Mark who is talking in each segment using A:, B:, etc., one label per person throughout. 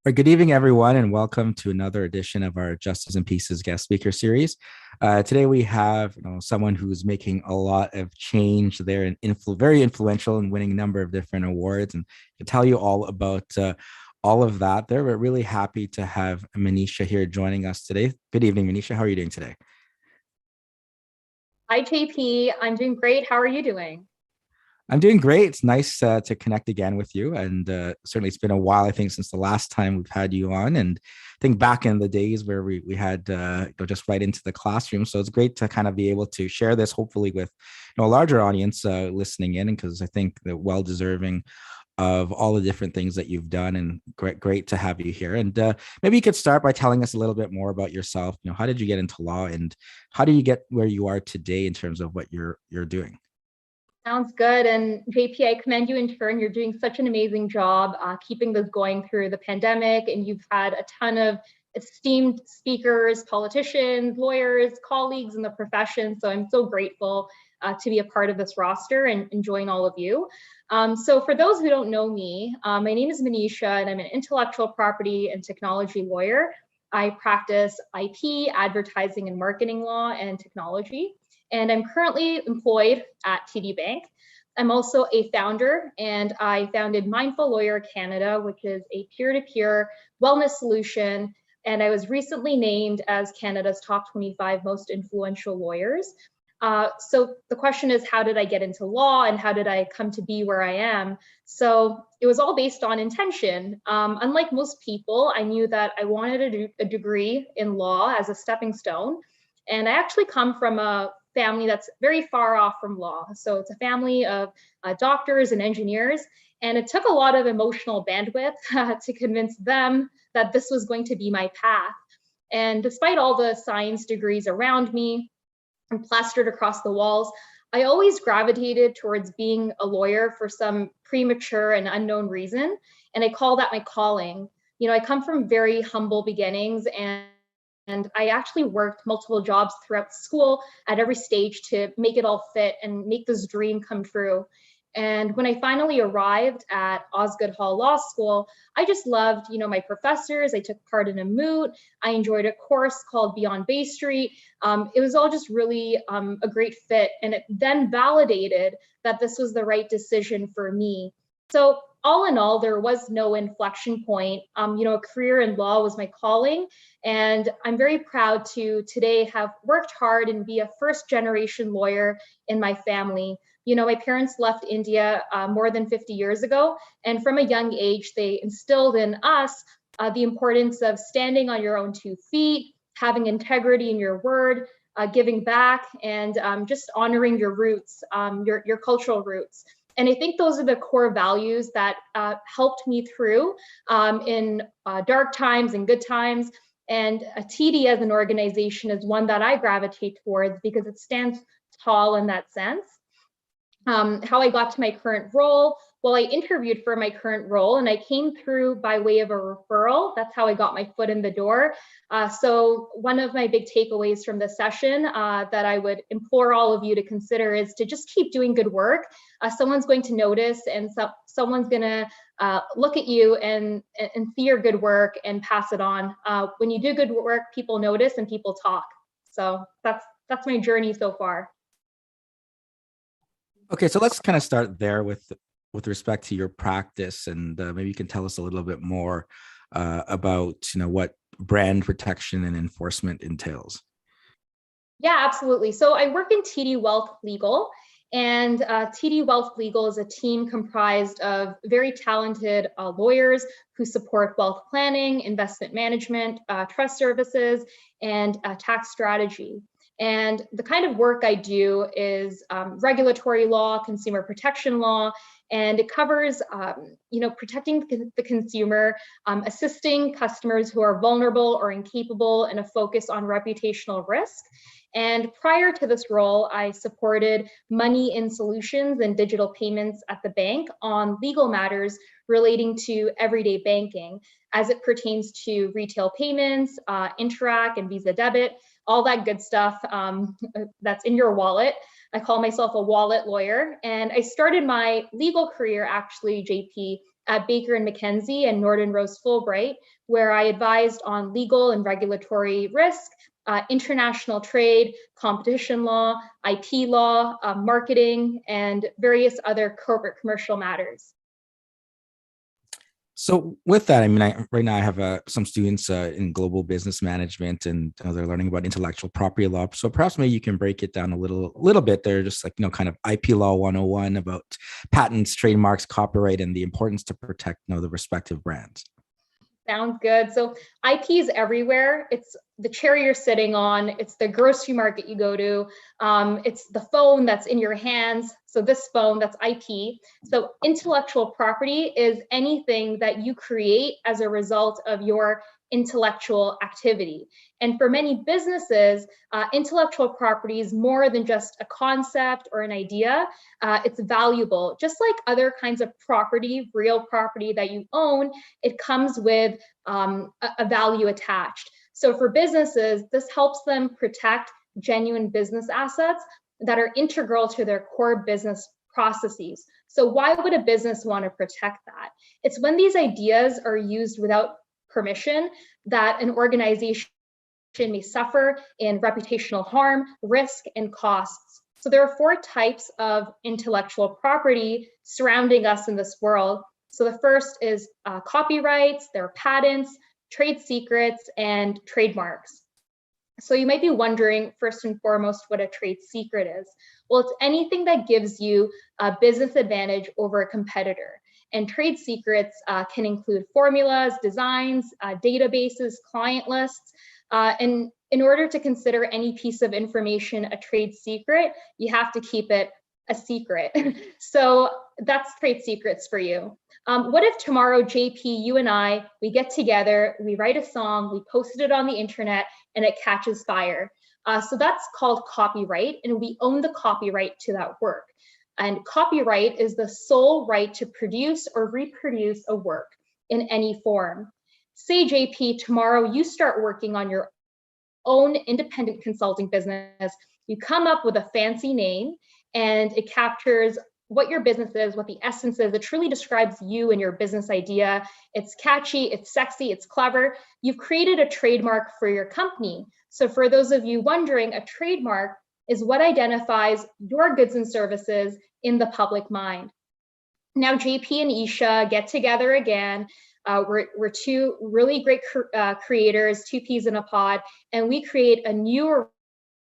A: Good evening, everyone, and welcome to another edition of our Justice and Pieces guest speaker series. Today, we have someone who's making a lot of change. They're very influential and winning a number of different awards, and to tell you all about all of that. We're really happy to have Maneesha here joining us today. Good evening, Maneesha. How are you doing today?
B: Hi, JP. I'm doing great. How are you doing?
A: I'm doing great. It's nice to connect again with you. And certainly it's been a while, I think, since the last time we've had you on. And I think back in the days where we had just right into the classroom. So it's great to kind of be able to share this, hopefully, with a larger audience listening in, because I think they're well deserving of all the different things that you've done. And great to have you here. And maybe you could start by telling us a little bit more about yourself. How did you get into law, and how do you get where you are today in terms of what you're doing?
B: Sounds good. And JP, I commend you in turn. You're doing such an amazing job keeping this going through the pandemic. And you've had a ton of esteemed speakers, politicians, lawyers, colleagues in the profession. So I'm so grateful to be a part of this roster and join all of you. So for those who don't know me, my name is Maneesha, and I'm an intellectual property and technology lawyer. I practice IP, advertising and marketing law, and technology. And I'm currently employed at TD Bank. I'm also a founder, and I founded Mindful Lawyer Canada, which is a peer-to-peer wellness solution. And I was recently named as Canada's top 25 most influential lawyers. So the question is, how did I get into law, and how did I come to be where I am? So it was all based on intention. Unlike most people, I knew that I wanted a degree in law as a stepping stone. And I actually come from a family that's very far off from law. So it's a family of doctors and engineers. And it took a lot of emotional bandwidth to convince them that this was going to be my path. And despite all the science degrees around me and plastered across the walls, I always gravitated towards being a lawyer for some premature and unknown reason. And I call that my calling. I come from very humble beginnings, and I actually worked multiple jobs throughout school at every stage to make it all fit and make this dream come true. And when I finally arrived at Osgoode Hall Law School, I just loved, my professors. I took part in a moot. I enjoyed a course called Beyond Bay Street. It was all just really a great fit. And it then validated that this was the right decision for me. So all in all, there was no inflection point. A career in law was my calling. And I'm very proud to today have worked hard and be a first generation lawyer in my family. My parents left India more than 50 years ago. And from a young age, they instilled in us the importance of standing on your own 2 feet, having integrity in your word, giving back, and just honoring your roots, your cultural roots. And I think those are the core values that helped me through in dark times and good times. And TD as an organization is one that I gravitate towards because it stands tall in that sense. How I got to my current role. Well, I interviewed for my current role and I came through by way of a referral. That's how I got my foot in the door. So one of my big takeaways from this session that I would implore all of you to consider is to just keep doing good work. Someone's going to notice, and someone's going to look at you and see your good work and pass it on. When you do good work, people notice and people talk. So that's my journey so far.
A: Okay, so let's kind of start there with respect to your practice, and maybe you can tell us a little bit more about what brand protection and enforcement entails.
B: Yeah, absolutely. So I work in TD Wealth Legal, and TD Wealth Legal is a team comprised of very talented lawyers who support wealth planning, investment management, trust services, and tax strategy. And the kind of work I do is regulatory law, consumer protection law, and it covers, protecting the consumer, assisting customers who are vulnerable or incapable, and a focus on reputational risk. And prior to this role, I supported money in solutions and digital payments at the bank on legal matters relating to everyday banking as it pertains to retail payments, Interac and Visa debit, all that good stuff that's in your wallet. I call myself a wallet lawyer. And I started my legal career, actually, JP, at Baker and McKenzie and Norton Rose Fulbright, where I advised on legal and regulatory risk, international trade, competition law, IP law, marketing, and various other corporate commercial matters.
A: So with that, I mean, right now I have some students in global business management, and they're learning about intellectual property law. So perhaps maybe you can break it down a little bit. They're just like, kind of IP law 101 about patents, trademarks, copyright, and the importance to protect, the respective brands.
B: Sounds good. So IP is everywhere. It's the chair you're sitting on. It's the grocery market you go to. It's the phone that's in your hands. So this phone, that's IP. So intellectual property is anything that you create as a result of your intellectual activity. And for many businesses, intellectual property is more than just a concept or an idea. It's valuable. Just like other kinds of property, real property that you own, it comes with a value attached. So for businesses, this helps them protect genuine business assets that are integral to their core business processes. So why would a business want to protect that? It's when these ideas are used without permission that an organization may suffer in reputational harm, risk, and costs. So there are 4 types of intellectual property surrounding us in this world. So the first is copyrights, there are patents, trade secrets, and trademarks. So you might be wondering, first and foremost, what a trade secret is. Well, it's anything that gives you a business advantage over a competitor. And trade secrets can include formulas, designs, databases, client lists. And in order to consider any piece of information a trade secret, you have to keep it a secret. So that's trade secrets for you. What if tomorrow, JP, you and I, we get together, we write a song, we posted it on the internet, and it catches fire? So that's called copyright, and we own the copyright to that work. And copyright is the sole right to produce or reproduce a work in any form. Say, JP, tomorrow you start working on your own independent consulting business. You come up with a fancy name, and it captures what your business is, what the essence is. It truly describes you and your business idea. It's catchy, it's sexy, it's clever. You've created a trademark for your company. So for those of you wondering, a trademark is what identifies your goods and services in the public mind. Now, JP and Isha get together again. We're 2 really great creators, 2 peas in a pod, and we create a new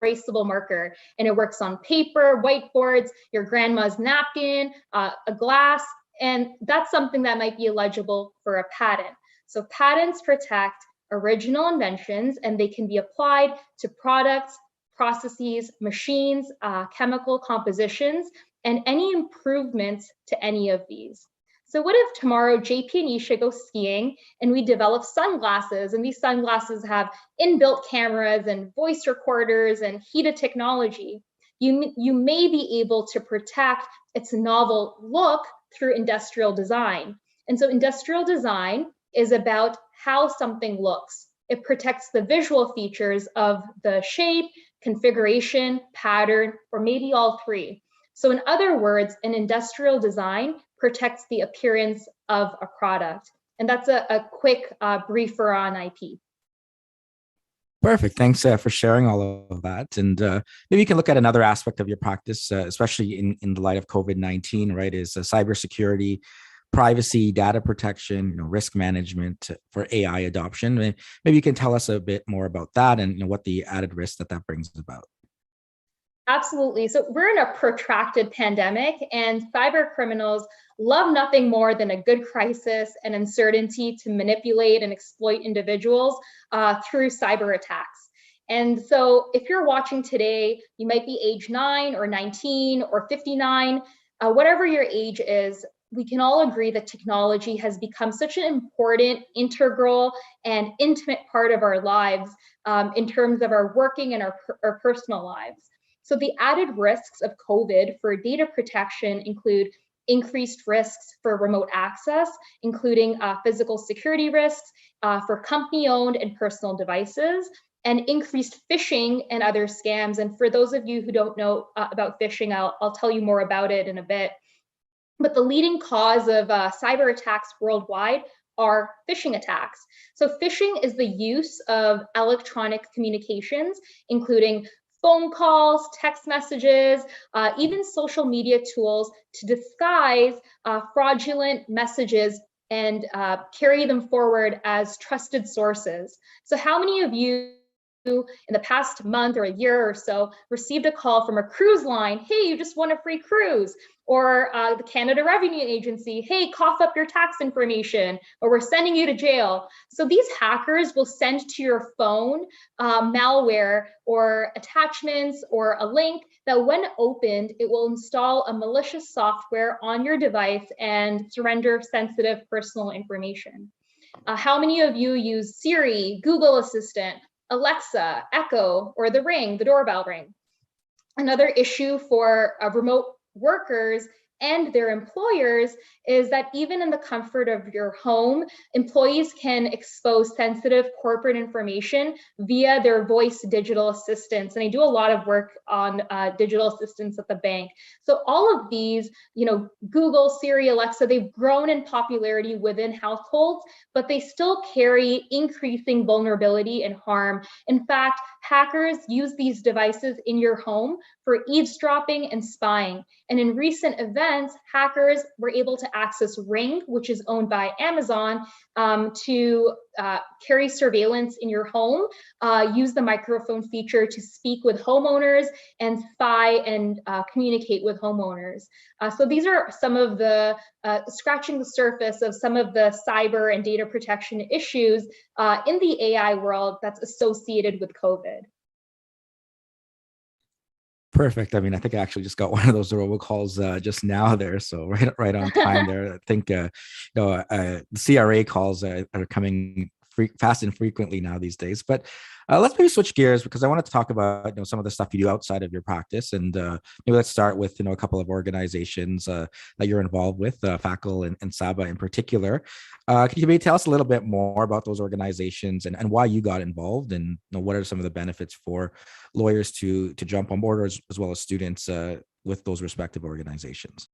B: erasable marker, and it works on paper, whiteboards, your grandma's napkin, a glass, and that's something that might be eligible for a patent. So patents protect original inventions, and they can be applied to products, processes, machines, chemical compositions, and any improvements to any of these. So what if tomorrow JP and Isha go skiing and we develop sunglasses, and these sunglasses have inbuilt cameras and voice recorders and heated technology? You may be able to protect its novel look through industrial design. And so industrial design is about how something looks. It protects the visual features of the shape, configuration, pattern, or maybe all 3. So in other words, an industrial design protects the appearance of a product. And that's a quick briefer on IP.
A: Perfect. Thanks for sharing all of that. And maybe you can look at another aspect of your practice, especially in the light of COVID-19, right, is cybersecurity, privacy, data protection, risk management for AI adoption. Maybe you can tell us a bit more about that and what the added risk that brings about.
B: Absolutely. So we're in a protracted pandemic, and cyber criminals love nothing more than a good crisis and uncertainty to manipulate and exploit individuals through cyber attacks. And so if you're watching today, you might be age 9 or 19 or 59, whatever your age is, we can all agree that technology has become such an important, integral, and intimate part of our lives in terms of our working and our personal lives. So the added risks of COVID for data protection include increased risks for remote access, including physical security risks for company-owned and personal devices, and increased phishing and other scams. And for those of you who don't know about phishing, I'll tell you more about it in a bit. But the leading cause of cyber attacks worldwide are phishing attacks. So phishing is the use of electronic communications, including phone calls, text messages, even social media tools to disguise fraudulent messages and carry them forward as trusted sources. So how many of you in the past month or a year or so received a call from a cruise line, hey, you just won a free cruise, or the Canada Revenue Agency, hey, cough up your tax information, or we're sending you to jail. So these hackers will send to your phone malware or attachments or a link that when opened, it will install a malicious software on your device and surrender sensitive personal information. How many of you use Siri, Google Assistant, Alexa, Echo, or the Ring, the doorbell ring? Another issue for remote workers and their employers is that even in the comfort of your home, employees can expose sensitive corporate information via their voice digital assistants. And I do a lot of work on digital assistants at the bank. So all of these, Google, Siri, Alexa, they've grown in popularity within households, but they still carry increasing vulnerability and harm. In fact, hackers use these devices in your home for eavesdropping and spying. And in recent events, hackers were able to access Ring, which is owned by Amazon, to carry surveillance in your home, use the microphone feature to speak with homeowners and spy and communicate with homeowners. So these are some of the scratching the surface of some of the cyber and data protection issues in the AI world that's associated with COVID.
A: Perfect. I mean, I think I actually just got one of those robocalls just now there, so right on time there. I think the CRA calls are coming fast and frequently now these days. But let's maybe switch gears, because I wanted to talk about some of the stuff you do outside of your practice, and maybe let's start with a couple of organizations that you're involved with, FACL and SABA in particular. Can you maybe tell us a little bit more about those organizations and why you got involved, and what are some of the benefits for lawyers to jump on board, as well as students with those respective organizations?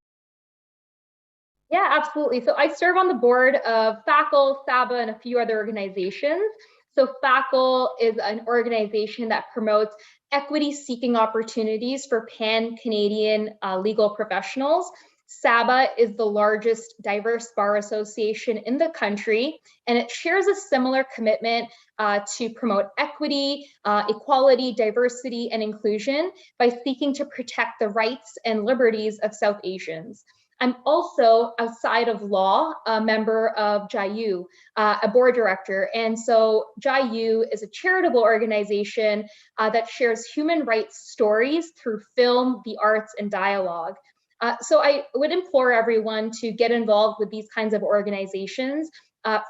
B: Yeah, absolutely. So I serve on the board of FACL, SABA, and a few other organizations. So FACL is an organization that promotes equity-seeking opportunities for pan-Canadian legal professionals. SABA is the largest diverse bar association in the country, and it shares a similar commitment to promote equity, equality, diversity, and inclusion by seeking to protect the rights and liberties of South Asians. I'm also, outside of law, a member of JAYU, a board director. And so JAYU is a charitable organization that shares human rights stories through film, the arts, and dialogue. So I would implore everyone to get involved with these kinds of organizations.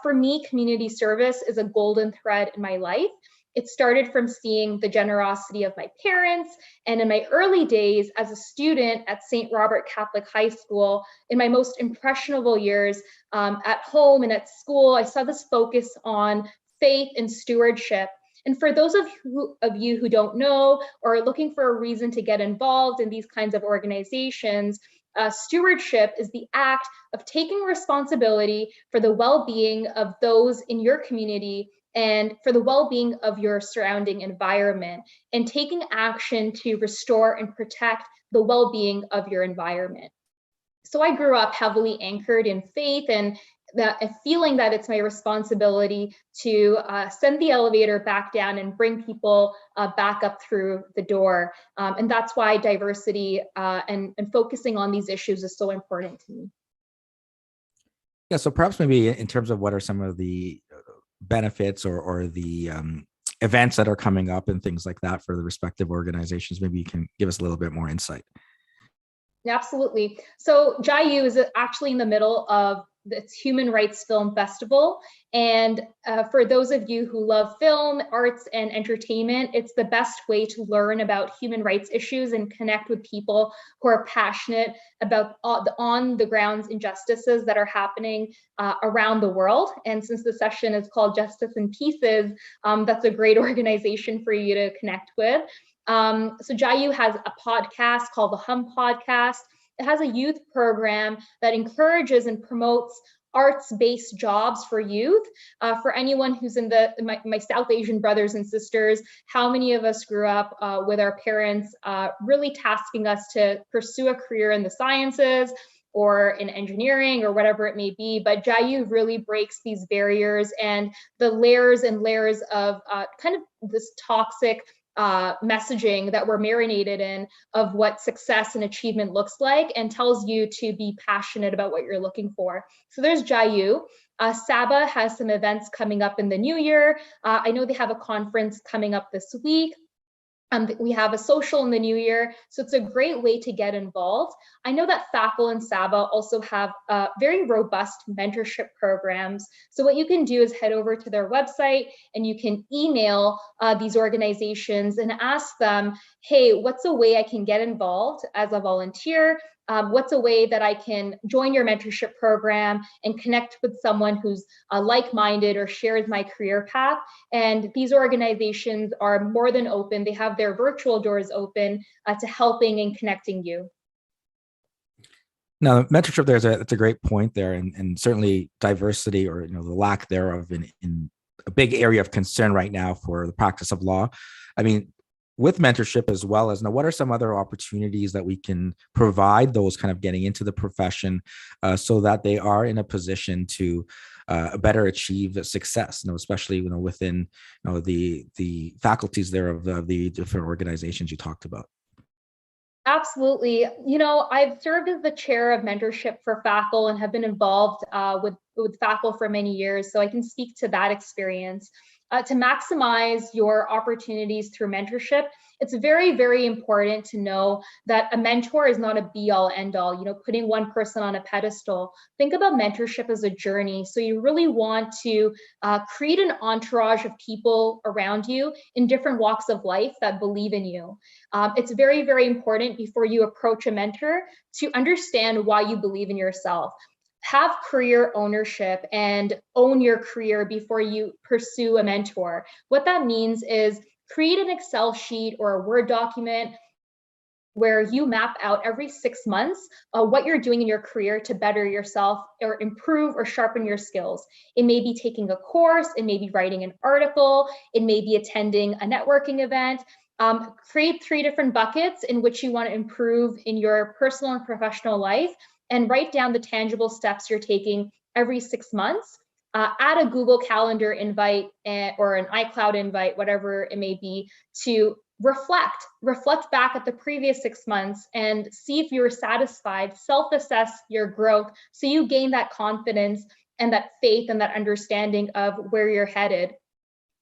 B: For me, community service is a golden thread in my life. It started from seeing the generosity of my parents, and in my early days as a student at St. Robert Catholic High School, in my most impressionable years at home and at school, I saw this focus on faith and stewardship. And for those of you who don't know or are looking for a reason to get involved in these kinds of organizations, stewardship is the act of taking responsibility for the well-being of those in your community and for the well-being of your surrounding environment, and taking action to restore and protect the well-being of your environment. So I grew up heavily anchored in faith and feeling that it's my responsibility to send the elevator back down and bring people back up through the door. And that's why diversity and focusing on these issues is so important to me.
A: Yeah, so perhaps maybe in terms of what are some of the benefits or the events that are coming up and things like that for the respective organizations, maybe you can give us a little bit more insight.
B: Absolutely. So JAYU is actually in the middle of its Human Rights Film Festival. And for those of you who love film, arts, and entertainment, it's the best way to learn about human rights issues and connect with people who are passionate about the on-the-ground injustices that are happening around the world. And since the session is called Justice in Pieces, that's a great organization for you to connect with. So JAYU has a podcast called the Hum Podcast. It has a youth program that encourages and promotes arts-based jobs for youth. For anyone who's in my South Asian brothers and sisters, how many of us grew up with our parents really tasking us to pursue a career in the sciences or in engineering or whatever it may be? But Jayu really breaks these barriers and the layers and layers of kind of this toxic messaging that we're marinated in of what success and achievement looks like, and tells you to be passionate about what you're looking for. So there's Jayu. Saba has some events coming up in the new year. I know they have a conference coming up this week. We have a social in the new year, so it's a great way to get involved. I know that FACL and SABA also have very robust mentorship programs. So what you can do is head over to their website and you can email these organizations and ask them, hey, what's a way I can get involved as a volunteer? What's a way that I can join your mentorship program and connect with someone who's like-minded or shares my career path? And these organizations are more than open. They have their virtual doors open to helping and connecting you.
A: Now, mentorship there is it's a great point there, and certainly diversity, or the lack thereof, in a big area of concern right now for the practice of law. I mean, with mentorship as well as, now, what are some other opportunities that we can provide those kind of getting into the profession so that they are in a position to better achieve success, especially within the faculties there of the different organizations you talked about?
B: Absolutely. I've served as the chair of mentorship for FACL and have been involved with FACL for many years, so I can speak to that experience. To maximize your opportunities through mentorship, it's very, very important to know that a mentor is not a be-all, end-all, putting one person on a pedestal. Think about mentorship as a journey. So you really want to create an entourage of people around you in different walks of life that believe in you. It's very, very important before you approach a mentor to understand why you believe in yourself. Have career ownership and own your career before you pursue a mentor. What that means is create an Excel sheet or a Word document where you map out every 6 months what you're doing in your career to better yourself or improve or sharpen your skills. It may be taking a course, it may be writing an article, it may be attending a networking event. Create 3 different buckets in which you want to improve in your personal and professional life, and write down the tangible steps you're taking every 6 months. Add a Google Calendar invite or an iCloud invite, whatever it may be, to reflect back at the previous 6 months and see if you were satisfied, self-assess your growth so you gain that confidence and that faith and that understanding of where you're headed.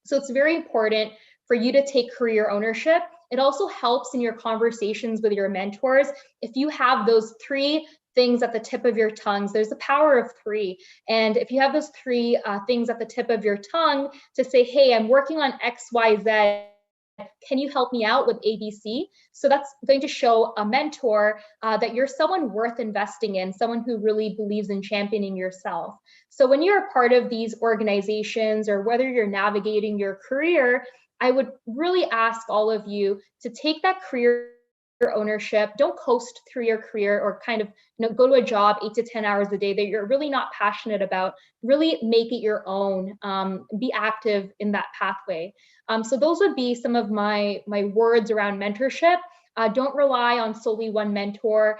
B: So it's very important for you to take career ownership. It also helps in your conversations with your mentors. If you have those 3 things at the tip of your tongues, there's the power of 3. And if you have those 3 things at the tip of your tongue to say, hey, I'm working on X, Y, Z, can you help me out with ABC? So that's going to show a mentor that you're someone worth investing in, someone who really believes in championing yourself. So when you're a part of these organizations, or whether you're navigating your career, I would really ask all of you to take that career ownership. Don't coast through your career or kind of go to a job 8 to 10 hours a day that you're really not passionate about. Really make it your own. Be active in that pathway. So those would be some of my words around mentorship. Don't rely on solely one mentor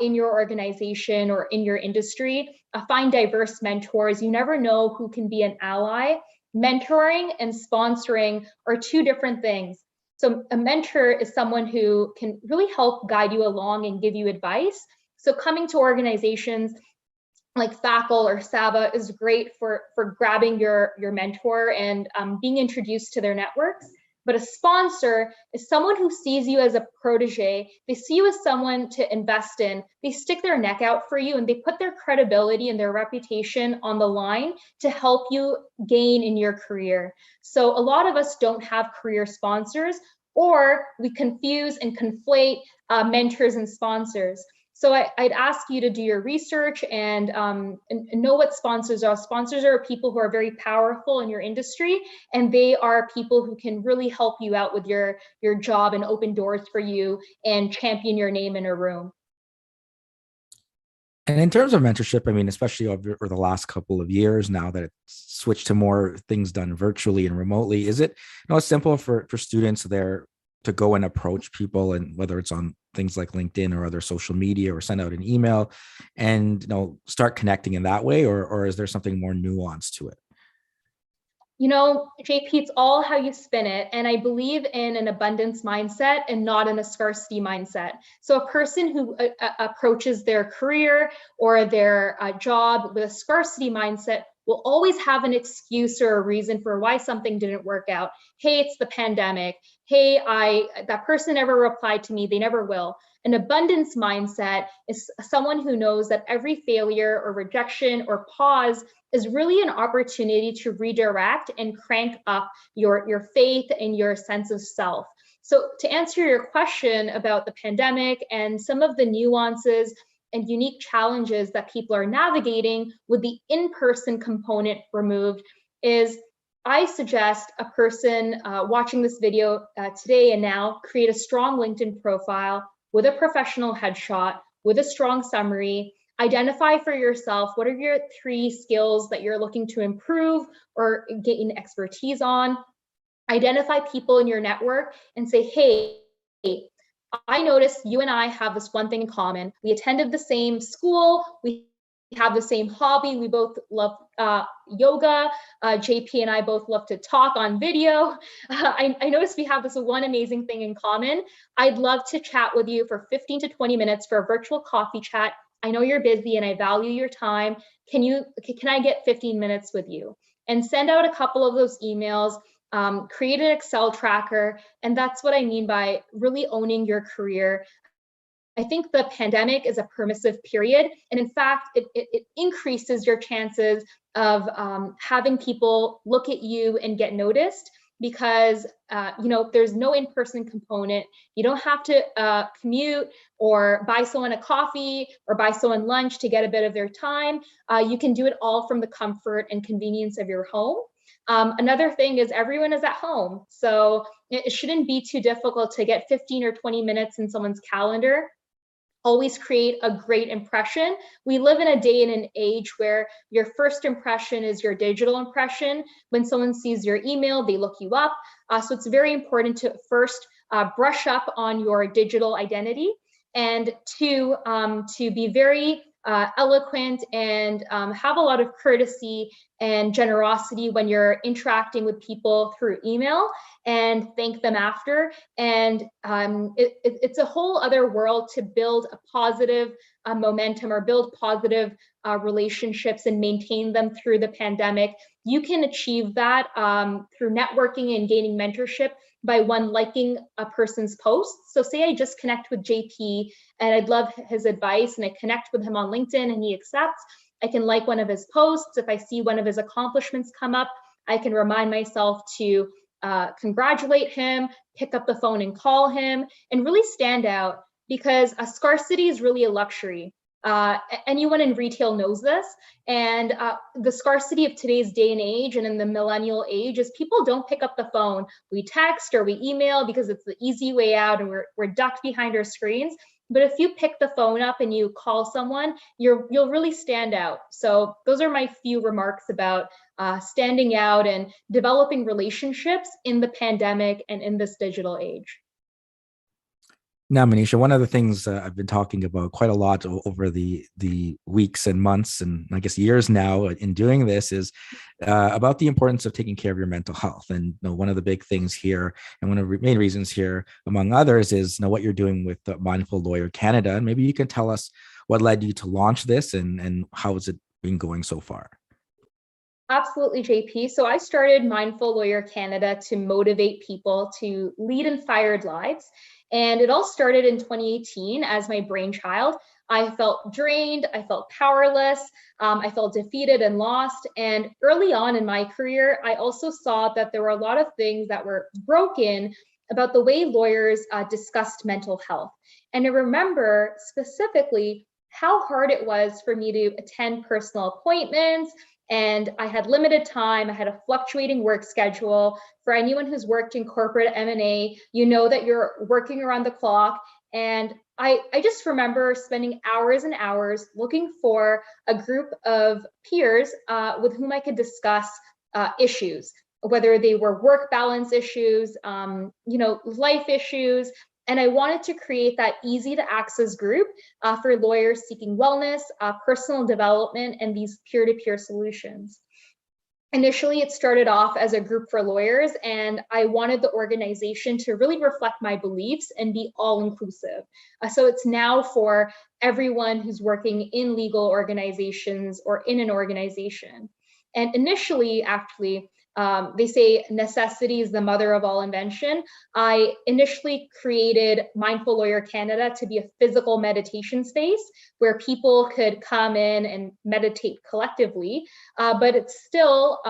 B: in your organization or in your industry. Find diverse mentors. You never know who can be an ally. Mentoring and sponsoring are 2 different things. So a mentor is someone who can really help guide you along and give you advice. So coming to organizations like FACL or SABA is great for grabbing your mentor and being introduced to their networks. But a sponsor is someone who sees you as a protege. They see you as someone to invest in. They stick their neck out for you, and they put their credibility and their reputation on the line to help you gain in your career. So a lot of us don't have career sponsors, or we confuse and conflate mentors and sponsors. So I'd ask you to do your research and know what sponsors are. Sponsors are people who are very powerful in your industry, and they are people who can really help you out with your job and open doors for you and champion your name in a room.
A: And in terms of mentorship, I mean, especially over the last couple of years now that it's switched to more things done virtually and remotely, is it, it's simple for students there to go and approach people, and whether it's on things like LinkedIn or other social media, or send out an email and start connecting in that way, or is there something more nuanced to it?
B: JP, it's all how you spin it. And I believe in an abundance mindset and not in a scarcity mindset. So a person who approaches their career or their job with a scarcity mindset will always have an excuse or a reason for why something didn't work out. Hey, it's the pandemic. Hey, that person never replied to me. They never will. An abundance mindset is someone who knows that every failure or rejection or pause is really an opportunity to redirect and crank up your faith and your sense of self. So to answer your question about the pandemic and some of the nuances and unique challenges that people are navigating with the in-person component removed, is I suggest a person watching this video today and now create a strong LinkedIn profile with a professional headshot, with a strong summary. Identify for yourself what are your 3 skills that you're looking to improve or gain expertise on. Identify people in your network and say, hey, I noticed you and I have this one thing in common. We attended the same school. We have the same hobby. We both love yoga. JP and I both love to talk on video. I noticed we have this one amazing thing in common. I'd love to chat with you for 15 to 20 minutes for a virtual coffee chat. I know you're busy and I value your time. Can I get 15 minutes with you? And send out a couple of those emails. Create an Excel tracker. And that's what I mean by really owning your career. I think the pandemic is a permissive period. And in fact, it increases your chances of having people look at you and get noticed, because there's no in-person component. You don't have to commute or buy someone a coffee or buy someone lunch to get a bit of their time. You can do it all from the comfort and convenience of your home. Another thing is everyone is at home. So it shouldn't be too difficult to get 15 or 20 minutes in someone's calendar. Always create a great impression. We live in a day and an age where your first impression is your digital impression. When someone sees your email, they look you up. So it's very important to first brush up on your digital identity, and to be very eloquent and have a lot of courtesy and generosity when you're interacting with people through email, and thank them after. And it's a whole other world to build a positive momentum or build positive relationships and maintain them through the pandemic. You can achieve that through networking and gaining mentorship by liking a person's posts. So say I just connect with JP and I'd love his advice, and I connect with him on LinkedIn and he accepts. I can like one of his posts. If I see one of his accomplishments come up, I can remind myself to congratulate him, pick up the phone and call him, and really stand out, because a scarcity is really a luxury. Anyone in retail knows this. And the scarcity of today's day and age and in the millennial age is people don't pick up the phone. We text or we email because it's the easy way out and we're ducked behind our screens. But if you pick the phone up and you call someone, you'll really stand out. So those are my few remarks about standing out and developing relationships in the pandemic and in this digital age.
A: Now, Maneesha, one of the things I've been talking about quite a lot over the weeks and months, and I guess years now in doing this, is about the importance of taking care of your mental health. And one of the big things here, and one of the main reasons here, among others, is what you're doing with Mindful Lawyer Canada. And maybe you can tell us what led you to launch this, and how has it been going so far?
B: Absolutely, JP. So I started Mindful Lawyer Canada to motivate people to lead inspired lives. And it all started in 2018 as my brainchild. I felt drained, I felt powerless, I felt defeated and lost. And early on in my career, I also saw that there were a lot of things that were broken about the way lawyers discussed mental health. And I remember specifically how hard it was for me to attend personal appointments, and I had limited time. I had a fluctuating work schedule. For anyone who's worked in corporate M&A, you know that you're working around the clock And I just remember spending hours and hours looking for a group of peers with whom I could discuss issues, whether they were work balance issues, life issues. And I wanted to create that easy to access group for lawyers seeking wellness, personal development, and these peer-to-peer solutions. Initially, it started off as a group for lawyers, and I wanted the organization to really reflect my beliefs and be all-inclusive. So it's now for everyone who's working in legal organizations or in an organization. And initially, actually, they say necessity is the mother of all invention. I initially created Mindful Lawyer Canada to be a physical meditation space where people could come in and meditate collectively. But it's still,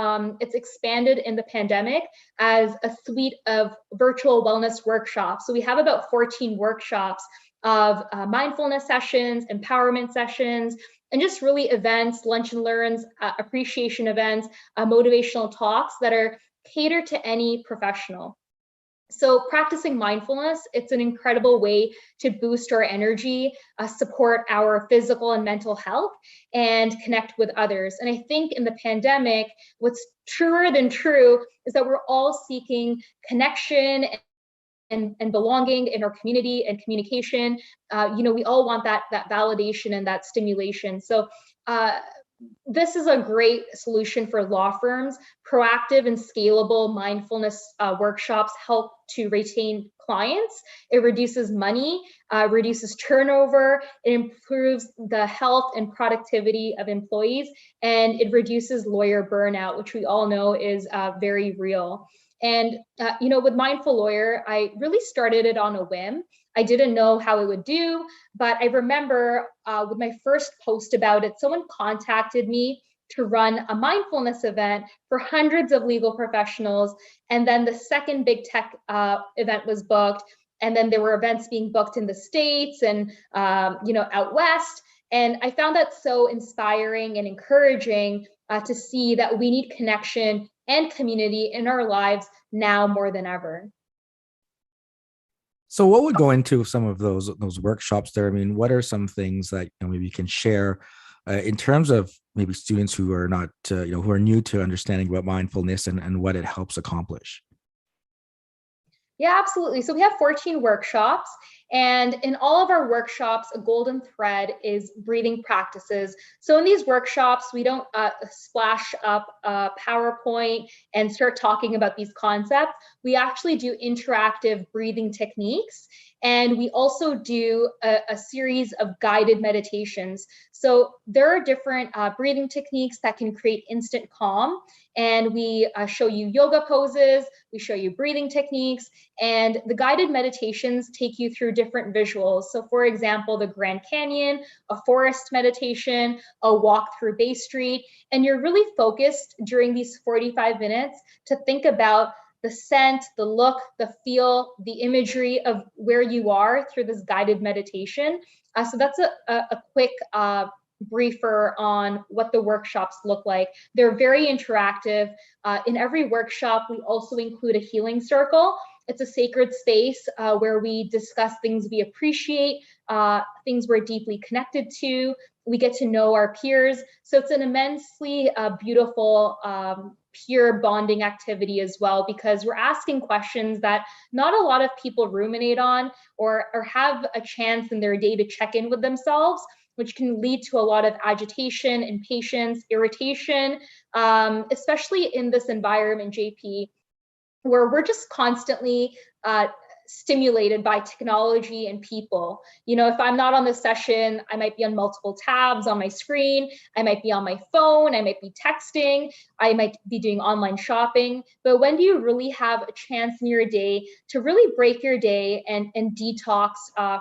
B: it's expanded in the pandemic as a suite of virtual wellness workshops. So we have about 14 workshops of mindfulness sessions, empowerment sessions, and just really events, lunch and learns, appreciation events, motivational talks that are catered to any professional. So practicing mindfulness, it's an incredible way to boost our energy, support our physical and mental health, and connect with others. And I think in the pandemic, what's truer than true is that we're all seeking connection and belonging in our community and communication. We all want that validation and that stimulation. So this is a great solution for law firms. Proactive and scalable mindfulness workshops help to retain clients. It reduces money, reduces turnover, it improves the health and productivity of employees, and it reduces lawyer burnout, which we all know is very real. And, with Mindful Lawyer, I really started it on a whim. I didn't know how it would do, but I remember with my first post about it, someone contacted me to run a mindfulness event for hundreds of legal professionals. And then the second big tech event was booked. And then there were events being booked in the States and, out West. And I found that so inspiring and encouraging to see that we need connection and community in our lives now more than ever.
A: So what would go into some of those workshops there? I mean, what are some things that maybe you can share in terms of maybe students who are not, who are new to understanding about mindfulness and what it helps accomplish?
B: Yeah, absolutely. So we have 14 workshops, and in all of our workshops, a golden thread is breathing practices. So in these workshops, we don't splash up a PowerPoint and start talking about these concepts. We actually do interactive breathing techniques. And we also do a series of guided meditations. So there are different breathing techniques that can create instant calm. And we show you yoga poses, we show you breathing techniques, and the guided meditations take you through different visuals. So for example, the Grand Canyon, a forest meditation, a walk through Bay Street, and you're really focused during these 45 minutes to think about the scent, the look, the feel, the imagery of where you are through this guided meditation. So that's a quick briefer on what the workshops look like. They're very interactive. In every workshop, we also include a healing circle. It's a sacred space where we discuss things we appreciate, things we're deeply connected to. We get to know our peers. So it's an immensely beautiful, pure bonding activity as well, because we're asking questions that not a lot of people ruminate on or have a chance in their day to check in with themselves, which can lead to a lot of agitation, impatience, irritation, especially in this environment, JP, where we're just constantly stimulated by technology and people. If I'm not on this session, I might be on multiple tabs on my screen, I might be on my phone, I might be texting, I might be doing online shopping. But when do you really have a chance in your day to really break your day and detox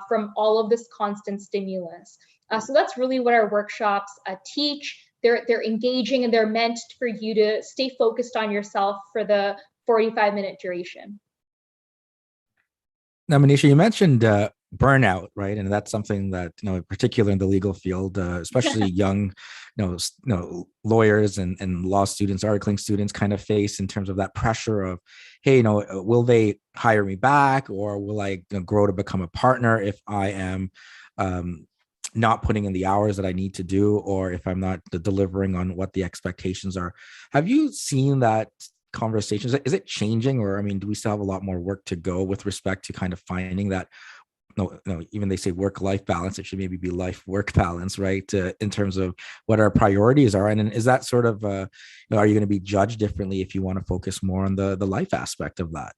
B: from all of this constant stimulus? So that's really what our workshops teach. They're engaging, and they're meant for you to stay focused on yourself for the 45-minute duration.
A: Now, Maneesha, you mentioned burnout, right? And that's something that, in particular in the legal field, especially young, lawyers and law students, articling students kind of face in terms of that pressure of, hey, will they hire me back, or will I grow to become a partner if I am not putting in the hours that I need to do, or if I'm not delivering on what the expectations are. Have you seen that conversations? Is it changing, or, I mean, do we still have a lot more work to go with respect to kind of finding that, no, even they say work-life balance, it should maybe be life-work balance, right? In terms of what our priorities are. And is that sort of, are you going to be judged differently if you want to focus more on the life aspect of that?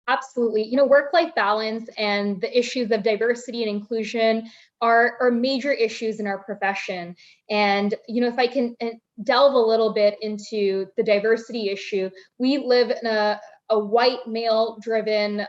B: Absolutely. Work-life balance and the issues of diversity and inclusion are major issues in our profession. And, if I can delve a little bit into the diversity issue, we live in a white male-driven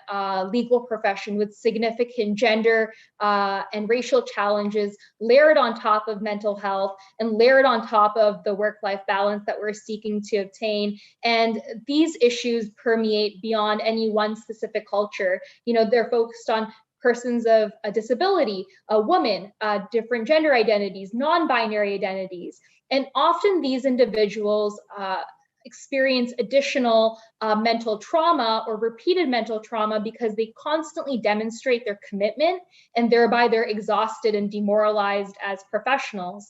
B: legal profession with significant gender and racial challenges layered on top of mental health and layered on top of the work-life balance that we're seeking to obtain. And these issues permeate beyond any one specific culture. They're focused on persons of a disability, a woman, different gender identities, non-binary identities. And often these individuals experience additional mental trauma or repeated mental trauma because they constantly demonstrate their commitment, and thereby they're exhausted and demoralized as professionals.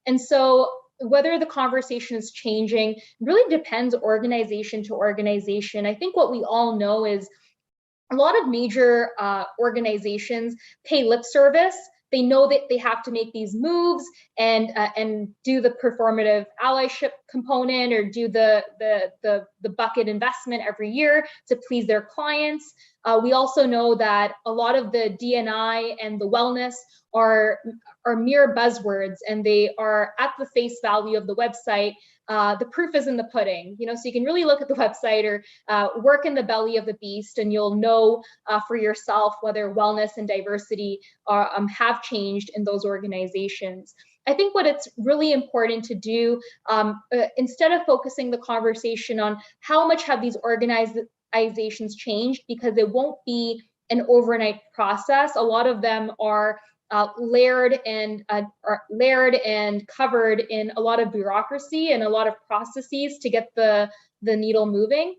B: And so whether the conversation is changing really depends organization to organization. I think what we all know is a lot of major organizations pay lip service. They know that they have to make these moves and do the performative allyship component, or do the bucket investment every year to please their clients. We also know that a lot of the D&I and the wellness are mere buzzwords, and they are at the face value of the website. The proof is in the pudding, so you can really look at the website or work in the belly of the beast, and you'll know for yourself whether wellness and diversity have changed in those organizations. I think what it's really important to do, instead of focusing the conversation on how much have these organizations changed, because it won't be an overnight process. A lot of them are layered and covered in a lot of bureaucracy and a lot of processes to get the needle moving.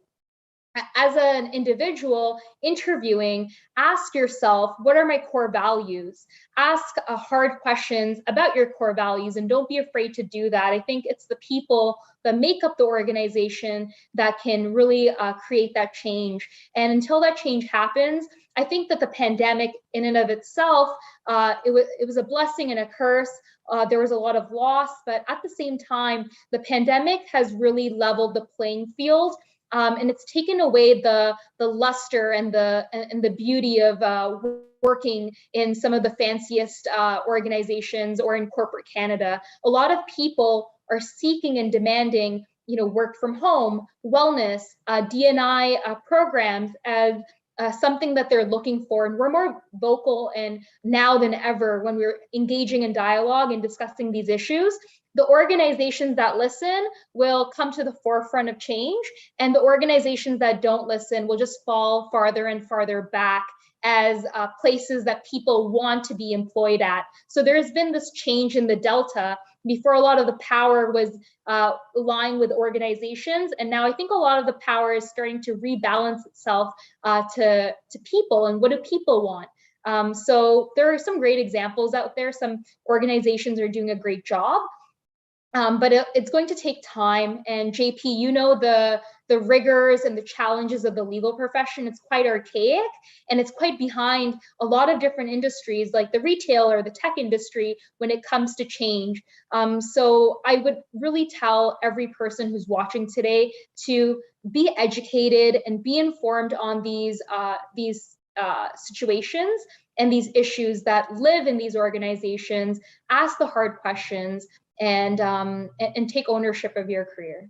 B: As an individual interviewing, ask yourself, what are my core values? Ask hard questions about your core values, and don't be afraid to do that. I think it's the people that make up the organization that can really create that change. And until that change happens, I think that the pandemic in and of itself, it was a blessing and a curse. There was a lot of loss, but at the same time, the pandemic has really leveled the playing field. And it's taken away the luster and the beauty of working in some of the fanciest organizations or in corporate Canada. A lot of people are seeking and demanding, work from home, wellness, D&I programs as something that they're looking for. And we're more vocal and now than ever when we're engaging in dialogue and discussing these issues. The organizations that listen will come to the forefront of change, and the organizations that don't listen will just fall farther and farther back as places that people want to be employed at. So there's been this change in the delta. Before, a lot of the power was lying with organizations, and now I think a lot of the power is starting to rebalance itself to people, and what do people want? So there are some great examples out there. Some organizations are doing a great job. But it's going to take time. And JP, the rigors and the challenges of the legal profession. It's quite archaic, and it's quite behind a lot of different industries like the retail or the tech industry when it comes to change. So I would really tell every person who's watching today to be educated and be informed on these situations and these issues that live in these organizations. Ask the hard questions, and take ownership of your career.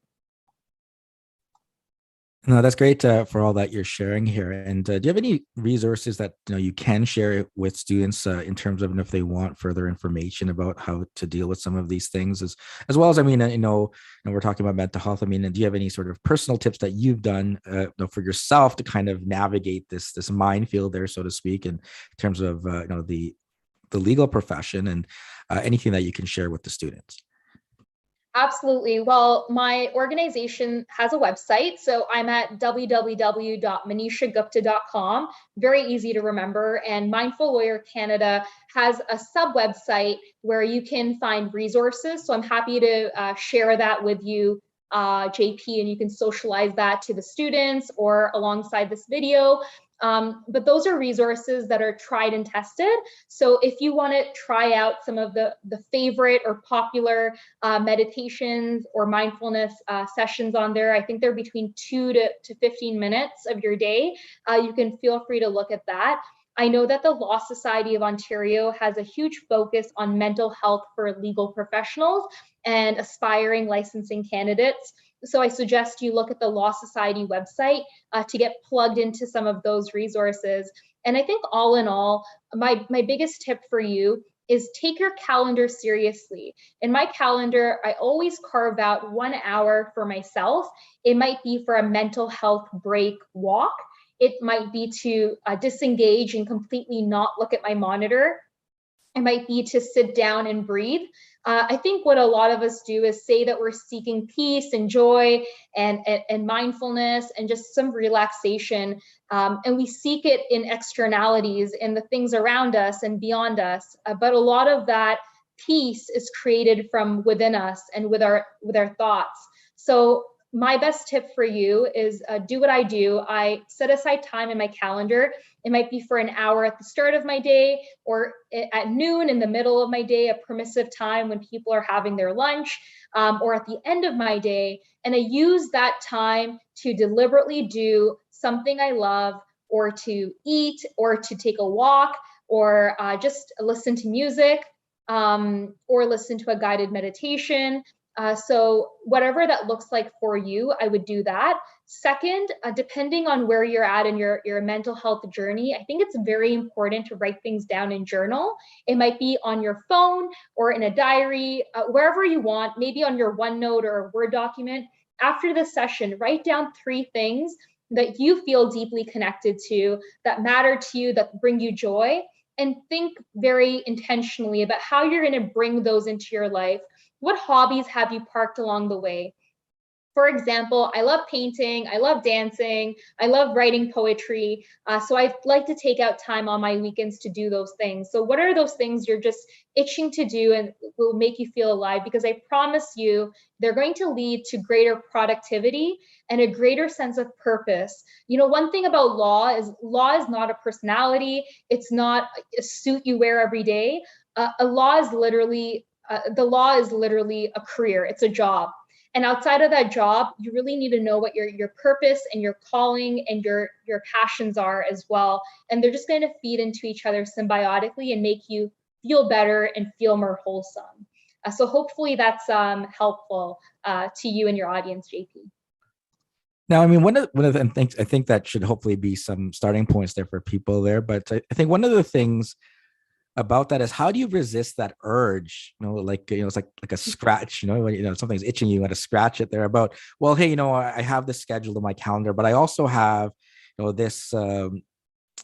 A: No, that's great for all that you're sharing here. And do you have any resources that you can share with students in terms of if they want further information about how to deal with some of these things, as well as, I mean, and we're talking about mental health. I mean, do you have any sort of personal tips that you've done for yourself to kind of navigate this minefield there, so to speak, in terms of the legal profession, and anything that you can share with the students?
B: Absolutely. Well, my organization has a website. So I'm at www.maneeshagupta.com. Very easy to remember. And Mindful Lawyer Canada has a sub website where you can find resources. So I'm happy to share that with you, JP, and you can socialize that to the students or alongside this video. But those are resources that are tried and tested. So if you want to try out some of the favorite or popular meditations or mindfulness sessions on there, I think they're between 2 to 15 minutes of your day. You can feel free to look at that. I know that the Law Society of Ontario has a huge focus on mental health for legal professionals and aspiring licensing candidates. So I suggest you look at the Law Society website to get plugged into some of those resources. And I think all in all, my biggest tip for you is take your calendar seriously. In my calendar, I always carve out 1 hour for myself. It might be for a mental health break walk. It might be to disengage and completely not look at my monitor. It might be to sit down and breathe. I think what a lot of us do is say that we're seeking peace and joy and mindfulness and just some relaxation. And we seek it in externalities, in the things around us and beyond us. But a lot of that peace is created from within us and with our thoughts. So my best tip for you is do what I do. I set aside time in my calendar. It might be for an hour at the start of my day or at noon in the middle of my day, a permissive time when people are having their lunch, or at the end of my day. And I use that time to deliberately do something I love, or to eat, or to take a walk, or just listen to music, or listen to a guided meditation. So whatever that looks like for you, I would do that. Second, depending on where you're at in your mental health journey, I think it's very important to write things down in journal. It might be on your phone or in a diary, wherever you want, maybe on your OneNote or a Word document. After this session, write down 3 things that you feel deeply connected to, that matter to you, that bring you joy, and think very intentionally about how you're going to bring those into your life. What hobbies have you parked along the way? For example, I love painting, I love dancing, I love writing poetry. So I like to take out time on my weekends to do those things. So what are those things you're just itching to do and will make you feel alive? Because I promise you, they're going to lead to greater productivity and a greater sense of purpose. You know, one thing about law is not a personality. It's not a suit you wear every day. The law is literally a career. It's a job. And outside of that job, you really need to know what your purpose and your calling and your passions are as well. And they're just going to feed into each other symbiotically and make you feel better and feel more wholesome. So hopefully that's helpful to you and your audience, JP.
A: Now, I mean, one of the things I think that should hopefully be some starting points there for people there. But I think one of the things about that is, how do you resist that urge? Like, it's like a scratch. When something's itching, you got to scratch it there. About, well, hey, I have this scheduled in my calendar, but I also have this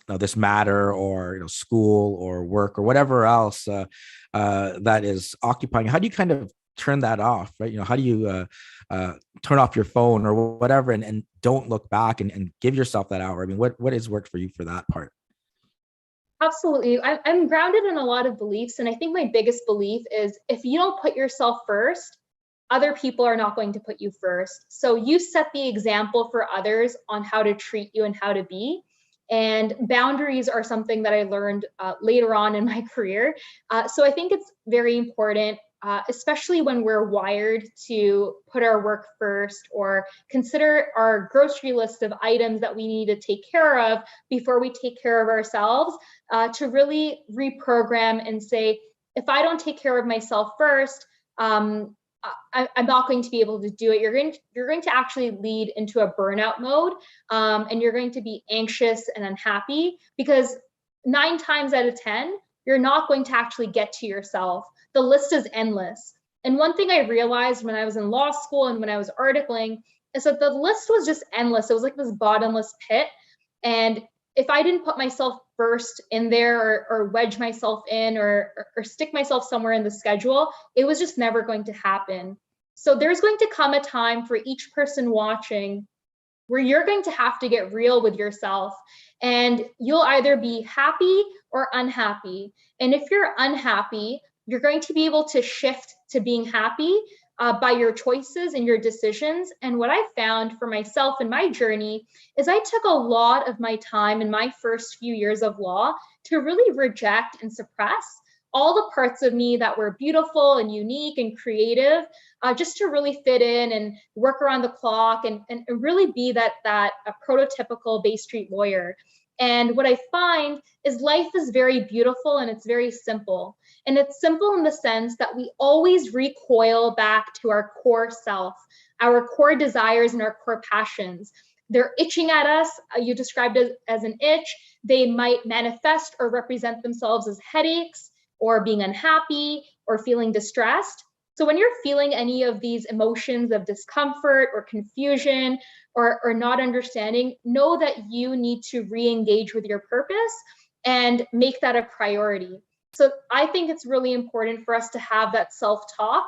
A: this matter, or school or work or whatever else that is occupying. How do you kind of turn that off, right? How do you turn off your phone or whatever, and don't look back, and give yourself that hour? I mean, what has worked for you for that part?
B: Absolutely. I'm grounded in a lot of beliefs. And I think my biggest belief is, if you don't put yourself first, other people are not going to put you first. So you set the example for others on how to treat you and how to be. And boundaries are something that I learned later on in my career. So I think it's very important, especially when we're wired to put our work first, or consider our grocery list of items that we need to take care of before we take care of ourselves, to really reprogram and say, if I don't take care of myself first, I'm not going to be able to do it. You're going to actually lead into a burnout mode, and you're going to be anxious and unhappy because 9 times out of 10, you're not going to actually get to yourself. The list is endless. And one thing I realized when I was in law school and when I was articling is that the list was just endless. It was like this bottomless pit. And if I didn't put myself first in there or wedge myself in or stick myself somewhere in the schedule, it was just never going to happen. So there's going to come a time for each person watching where you're going to have to get real with yourself, and you'll either be happy or unhappy. And if you're unhappy, you're going to be able to shift to being happy by your choices and your decisions. And what I found for myself in my journey is I took a lot of my time in my first few years of law to really reject and suppress all the parts of me that were beautiful and unique and creative, just to really fit in and work around the clock and really be that a prototypical Bay Street lawyer. And what I find is life is very beautiful and it's very simple. And it's simple in the sense that we always recoil back to our core self, our core desires and our core passions. They're itching at us. You described it as an itch. They might manifest or represent themselves as headaches or being unhappy or feeling distressed. So when you're feeling any of these emotions of discomfort or confusion or not understanding, know that you need to re-engage with your purpose and make that a priority. So I think it's really important for us to have that self-talk.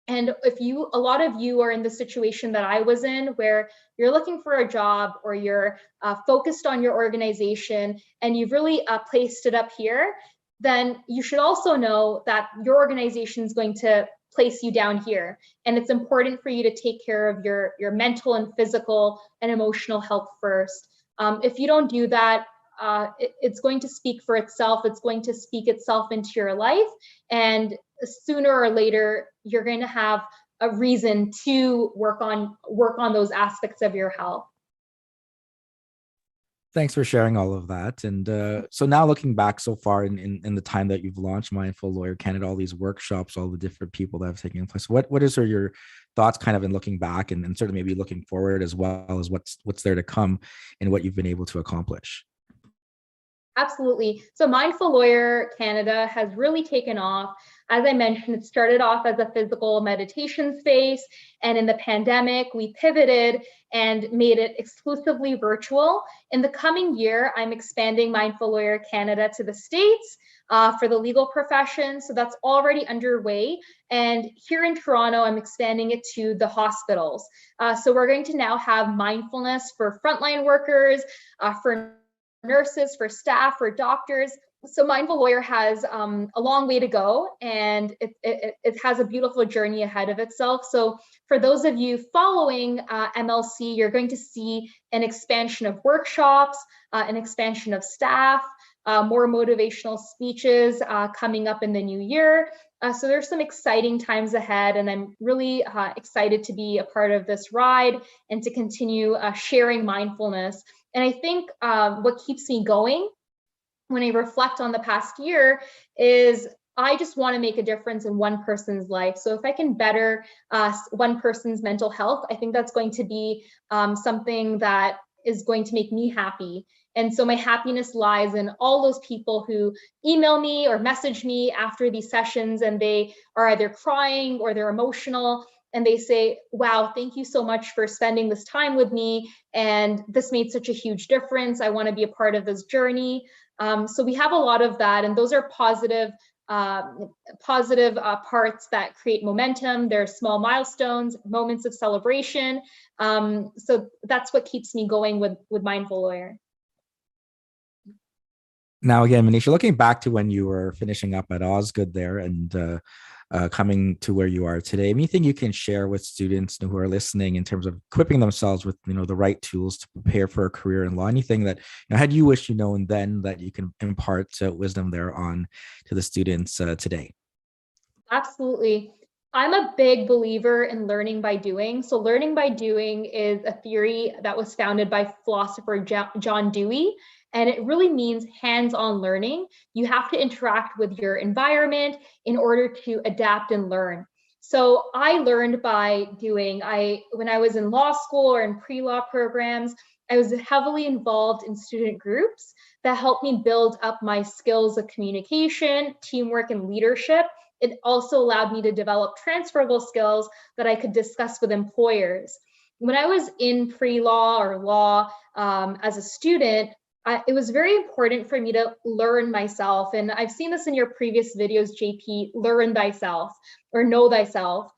B: And if a lot of you are in the situation that I was in, where you're looking for a job or you're focused on your organization and you've really placed it up here, then you should also know that your organization is going to place you down here. And it's important for you to take care of your mental and physical and emotional health first. If you don't do that, it's going to speak for itself. It's going to speak itself into your life. And sooner or later, you're going to have a reason to work on those aspects of your health.
A: Thanks for sharing all of that. And so now looking back so far in the time that you've launched Mindful Lawyer Canada, all these workshops, all the different people that have taken place, what is your thoughts kind of in looking back and certainly maybe looking forward as well as what's there to come and what you've been able to accomplish?
B: Absolutely. So Mindful Lawyer Canada has really taken off. As I mentioned, it started off as a physical meditation space. And in the pandemic, we pivoted and made it exclusively virtual. In the coming year, I'm expanding Mindful Lawyer Canada to the States for the legal profession. So that's already underway. And here in Toronto, I'm expanding it to the hospitals. So we're going to now have mindfulness for frontline workers, for nurses, for staff, for doctors. So Mindful Lawyer has a long way to go, and it has a beautiful journey ahead of itself. So for those of you following MLC, you're going to see an expansion of workshops, an expansion of staff, more motivational speeches coming up in the new year. So there's some exciting times ahead, and I'm really excited to be a part of this ride and to continue sharing mindfulness. And I think what keeps me going when I reflect on the past year is I just want to make a difference in one person's life. So if I can better one person's mental health, I think that's going to be something that is going to make me happy. And so my happiness lies in all those people who email me or message me after these sessions, and they are either crying or they're emotional. And they say, wow, thank you so much for spending this time with me. And this made such a huge difference. I want to be a part of this journey. So we have a lot of that. And those are positive parts that create momentum. They're small milestones, moments of celebration. So that's what keeps me going with Mindful Lawyer.
A: Now, again, Maneesha, looking back to when you were finishing up at Osgood there and coming to where you are today, anything you can share with students who are listening in terms of equipping themselves with the right tools to prepare for a career in law? Anything that had you wished known then that you can impart wisdom there on to the students today?
B: Absolutely. I'm a big believer in learning by doing. So learning by doing is a theory that was founded by philosopher John Dewey. And it really means hands-on learning. You have to interact with your environment in order to adapt and learn. So I learned by doing. When I was in law school or in pre-law programs, I was heavily involved in student groups that helped me build up my skills of communication, teamwork, and leadership. It also allowed me to develop transferable skills that I could discuss with employers. When I was in pre-law or law as a student, it was very important for me to learn myself. And I've seen this in your previous videos, JP, learn thyself or know thyself.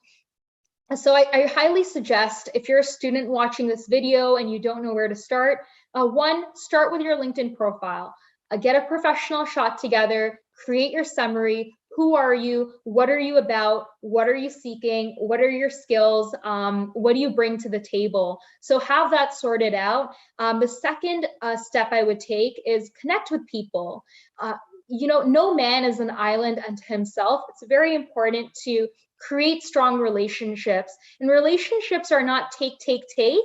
B: So I highly suggest, if you're a student watching this video and you don't know where to start, one, start with your LinkedIn profile. Get a professional shot together, create your summary. Who are you? What are you about? What are you seeking? What are your skills? What do you bring to the table? So have that sorted out. The second step I would take is connect with people. No man is an island unto himself. It's very important to create strong relationships. And relationships are not take, take, take.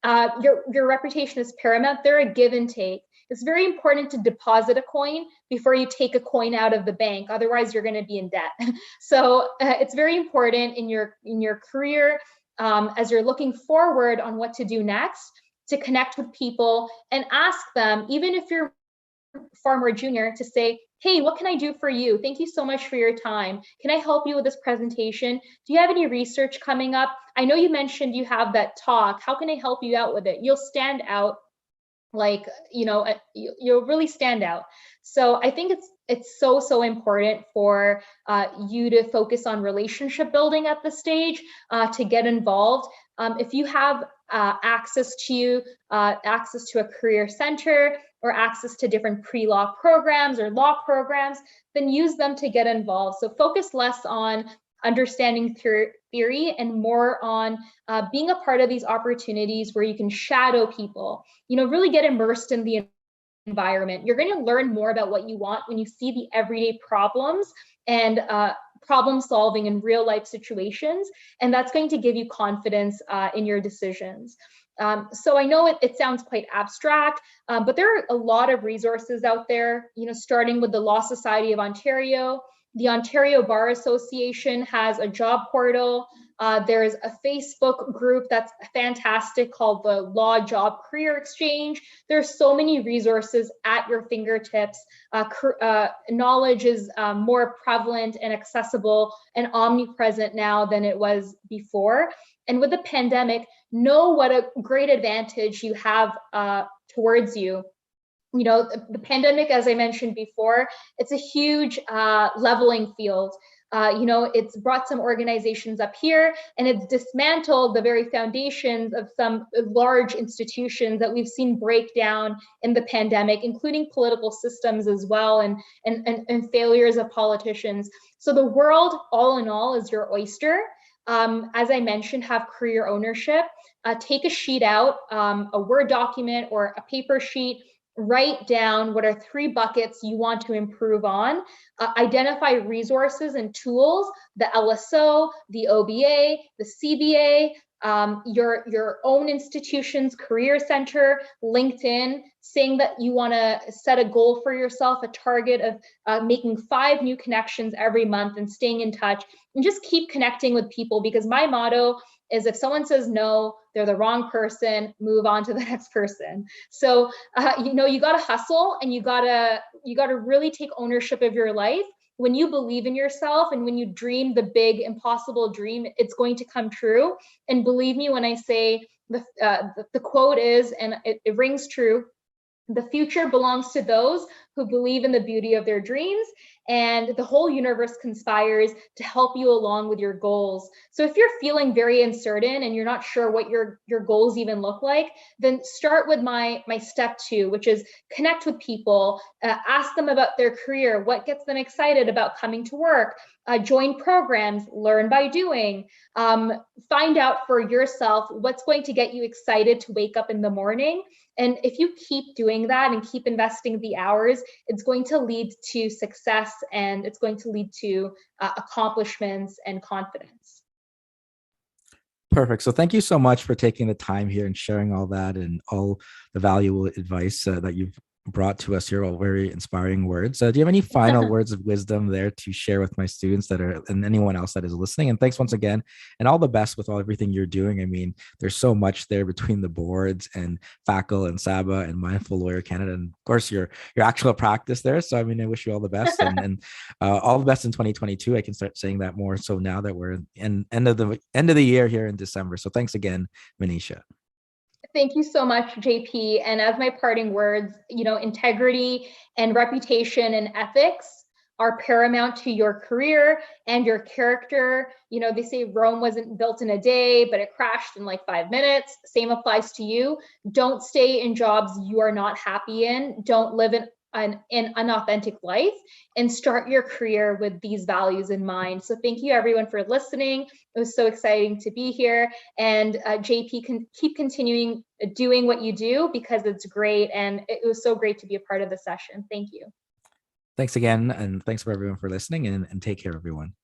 B: Your reputation is paramount. They're a give and take. It's very important to deposit a coin before you take a coin out of the bank. Otherwise, you're going to be in debt. So it's very important in your career, as you're looking forward on what to do next, to connect with people and ask them, even if you're far more junior, to say, hey, what can I do for you? Thank you so much for your time. Can I help you with this presentation? Do you have any research coming up? I know you mentioned you have that talk. How can I help you out with it? You'll stand out, like, you'll really stand out. So I think it's so important for you to focus on relationship building at this stage, to get involved. If you have access to a career center or access to different pre-law programs or law programs, then use them to get involved. So focus less on understanding theory and more on being a part of these opportunities where you can shadow people, really get immersed in the environment. You're going to learn more about what you want when you see the everyday problems and problem solving in real life situations. And that's going to give you confidence in your decisions. So I know it sounds quite abstract, but there are a lot of resources out there, starting with the Law Society of Ontario. The Ontario Bar Association has a job portal. There's a Facebook group that's fantastic called the Law Job Career Exchange. There's so many resources at your fingertips. Knowledge is more prevalent and accessible and omnipresent now than it was before. And with the pandemic, know what a great advantage you have towards you. The pandemic, as I mentioned before, it's a huge leveling field. It's brought some organizations up here and it's dismantled the very foundations of some large institutions that we've seen break down in the pandemic, including political systems as well, and failures of politicians. So the world, all in all, is your oyster. As I mentioned, have career ownership. Take a sheet out, a Word document or a paper sheet. Write down what are 3 buckets you want to improve on. Identify resources and tools, the LSO, the OBA, the CBA, your own institution's career center, LinkedIn, saying that you want to set a goal for yourself, a target of making 5 new connections every month and staying in touch, and just keep connecting with people, because my motto is, if someone says no, they're the wrong person, move on to the next person. So, you got to hustle, and you got to really take ownership of your life. When you believe in yourself and when you dream the big, impossible dream, it's going to come true. And believe me when I say the quote is, and it rings true, the future belongs to those who believe in the beauty of their dreams, and the whole universe conspires to help you along with your goals. So if you're feeling very uncertain and you're not sure what your goals even look like, then start with my step 2, which is connect with people, ask them about their career, what gets them excited about coming to work, join programs, learn by doing, find out for yourself what's going to get you excited to wake up in the morning. And if you keep doing that and keep investing the hours, it's going to lead to success, and it's going to lead to accomplishments and confidence.
A: Perfect. So thank you so much for taking the time here and sharing all that and all the valuable advice that you've brought to us here, all very inspiring words. Do you have any final words of wisdom there to share with my students that are, and anyone else that is listening? And thanks once again, and all the best with all everything you're doing. I mean, there's so much there between the boards and FACL and SABA and Mindful Lawyer Canada, and of course your actual practice there. So I mean, I wish you all the best, and all the best in 2022. I can start saying that more so now that we're in end of the year here in December. So thanks again, Maneesha.
B: Thank you so much, JP. And as my parting words, integrity and reputation and ethics are paramount to your career and your character. They say Rome wasn't built in a day, but it crashed in like 5 minutes. Same applies to you. Don't stay in jobs you are not happy in. Don't live in an unauthentic life, and start your career with these values in mind. So thank you everyone for listening. It was so exciting to be here, and JP can keep continuing doing what you do because it's great, and it was so great to be a part of the session. Thank you.
A: Thanks again, and thanks for everyone for listening, and take care, everyone.